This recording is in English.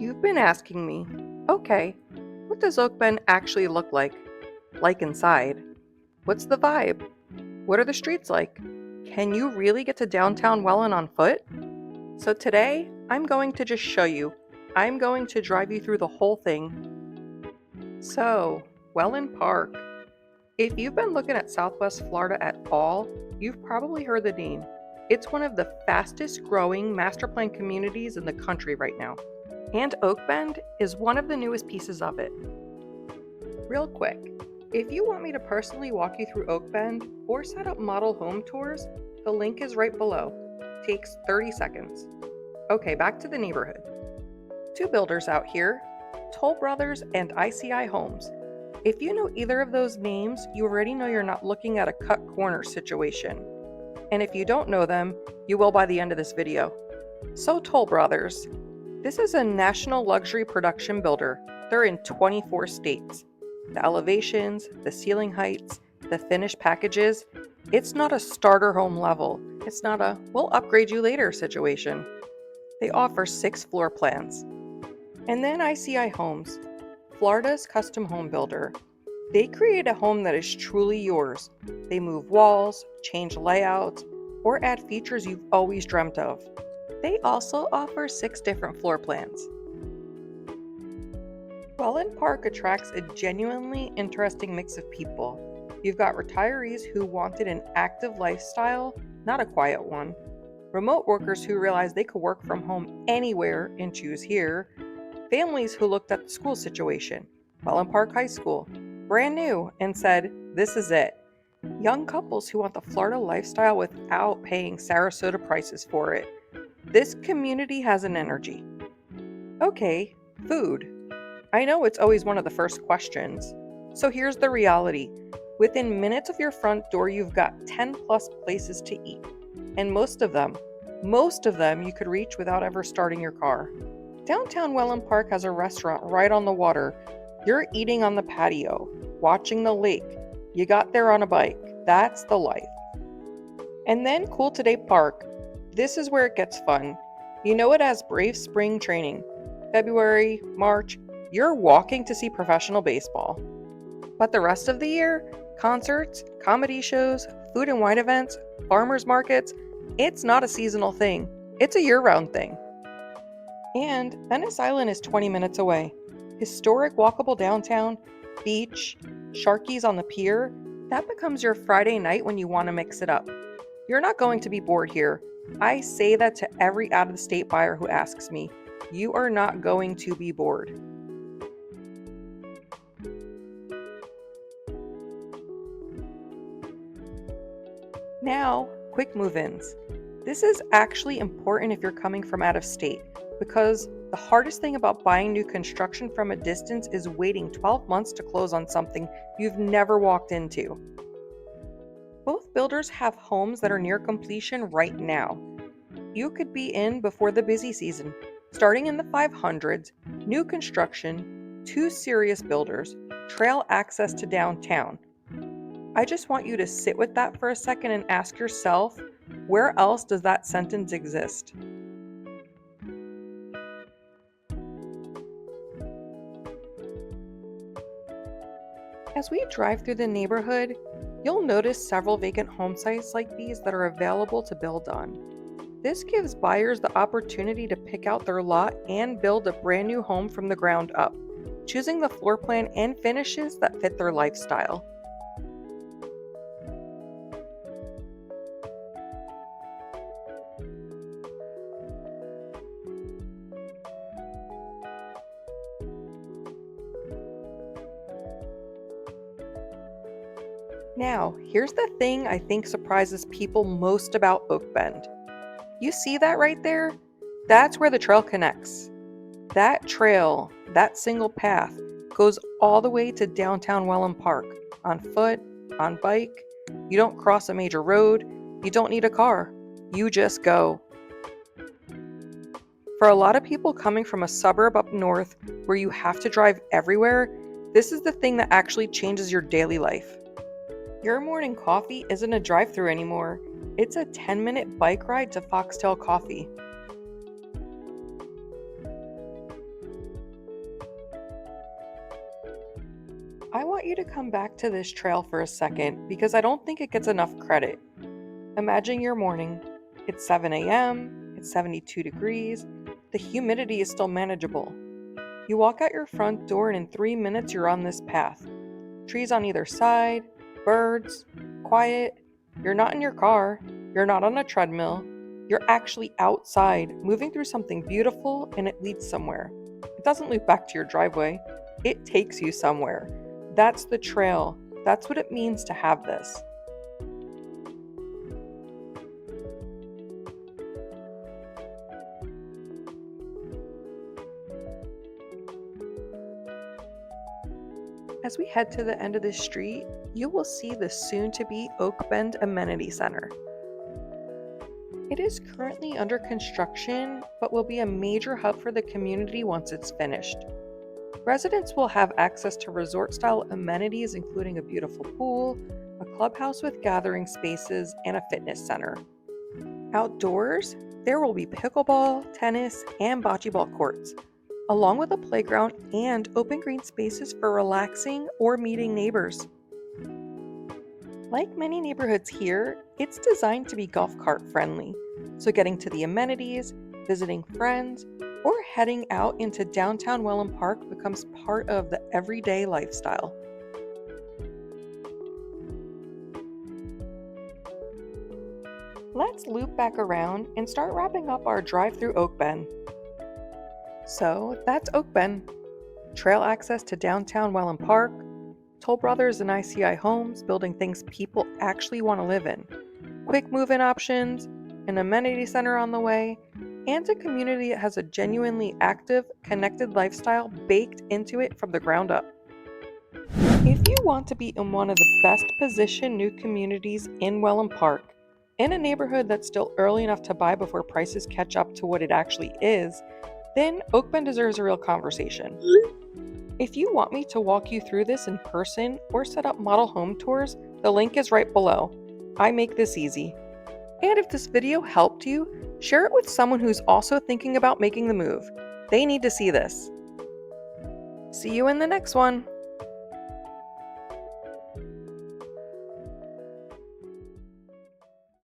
You've been asking me, okay, what does Oakbend actually look like? Like inside? What's the vibe? What are the streets like? Can you really get to downtown Wellen on foot? So today, I'm going to just show you. I'm going to drive you through the whole thing. So, Wellen Park. If you've been looking at Southwest Florida at all, you've probably heard the name. It's one of the fastest growing master plan communities in the country right now. And Oakbend is one of the newest pieces of it. Real quick, if you want me to personally walk you through Oakbend or set up model home tours, the link is right below. Takes 30 seconds. Okay, back to the neighborhood. Two builders out here, Toll Brothers and ICI Homes. If you know either of those names, you already know you're not looking at a cut corner situation. And if you don't know them, you will by the end of this video. So Toll Brothers. This is a national luxury production builder. They're in 24 states. The elevations, the ceiling heights, the finished packages, it's not a starter home level. It's not a we'll upgrade you later situation. They offer 6 floor plans. And then ICI Homes, Florida's custom home builder. They create a home that is truly yours. They move walls, change layouts, or add features you've always dreamt of. They also offer 6 different floor plans. Wellen Park attracts a genuinely interesting mix of people. You've got retirees who wanted an active lifestyle, not a quiet one. Remote workers who realized they could work from home anywhere and choose here. Families who looked at the school situation. Wellen Park High School, brand new, and said, this is it. Young couples who want the Florida lifestyle without paying Sarasota prices for it. This community has an energy. Okay, food. I know it's always one of the first questions. So here's the reality. Within minutes of your front door, you've got 10 plus places to eat. And most of them you could reach without ever starting your car. Downtown Wellen Park has a restaurant right on the water. You're eating on the patio, watching the lake. You got there on a bike. That's the life. And then CoolToday Park. This is where it gets fun. You know it as Brave Spring Training. February, March, you're walking to see professional baseball. But the rest of the year, concerts, comedy shows, food and wine events, farmers markets, it's not a seasonal thing. It's a year-round thing. And Venice Island is 20 minutes away. Historic walkable downtown, beach, Sharkies on the pier, that becomes your Friday night when you want to mix it up. You're not going to be bored here. I say that to every out-of-state buyer who asks me. You are not going to be bored. Now, quick move-ins. This is actually important if you're coming from out of state, because the hardest thing about buying new construction from a distance is waiting 12 months to close on something you've never walked into. Both builders have homes that are near completion right now. You could be in before the busy season. Starting in the 500s, new construction, 2 serious builders, trail access to downtown. I just want you to sit with that for a second and ask yourself, where else does that sentence exist? As we drive through the neighborhood, you'll notice several vacant home sites like these that are available to build on. This gives buyers the opportunity to pick out their lot and build a brand new home from the ground up, choosing the floor plan and finishes that fit their lifestyle. Now, here's the thing I think surprises people most about Oakbend. You see that right there? That's where the trail connects. That trail, that single path, goes all the way to downtown Wellen Park, on foot, on bike. You don't cross a major road. You don't need a car. You just go. For a lot of people coming from a suburb up north where you have to drive everywhere, this is the thing that actually changes your daily life. Your morning coffee isn't a drive-thru anymore. It's a 10-minute bike ride to Foxtail Coffee. I want you to come back to this trail for a second because I don't think it gets enough credit. Imagine your morning. It's 7 a.m., it's 72 degrees, the humidity is still manageable. You walk out your front door and in 3 minutes you're on this path. Trees on either side, birds, quiet. You're not in your car, you're not on a treadmill. You're actually outside, moving through something beautiful, and it leads somewhere. It doesn't loop back to your driveway, it takes you somewhere. That's the trail. That's what it means to have this. As we head to the end of the street, you will see the soon-to-be Oakbend Amenity Center. It is currently under construction, but will be a major hub for the community once it's finished. Residents will have access to resort-style amenities including a beautiful pool, a clubhouse with gathering spaces, and a fitness center. Outdoors, there will be pickleball, tennis, and bocce ball courts, along with a playground and open green spaces for relaxing or meeting neighbors. Like many neighborhoods here, it's designed to be golf cart friendly, so getting to the amenities, visiting friends, or heading out into Downtown Wellen Park becomes part of the everyday lifestyle. Let's loop back around and start wrapping up our drive through Oakbend. So that's Oakbend. Trail access to Downtown Wellen Park, Toll Brothers and ICI homes building things people actually want to live in, quick move-in options, an amenity center on the way, and a community that has a genuinely active, connected lifestyle baked into it from the ground up. If you want to be in one of the best positioned new communities in Wellen Park, in a neighborhood that's still early enough to buy before prices catch up to what it actually is, then Oakbend deserves a real conversation. If you want me to walk you through this in person or set up model home tours, the link is right below. I make this easy. And if this video helped you, share it with someone who's also thinking about making the move. They need to see this. See you in the next one.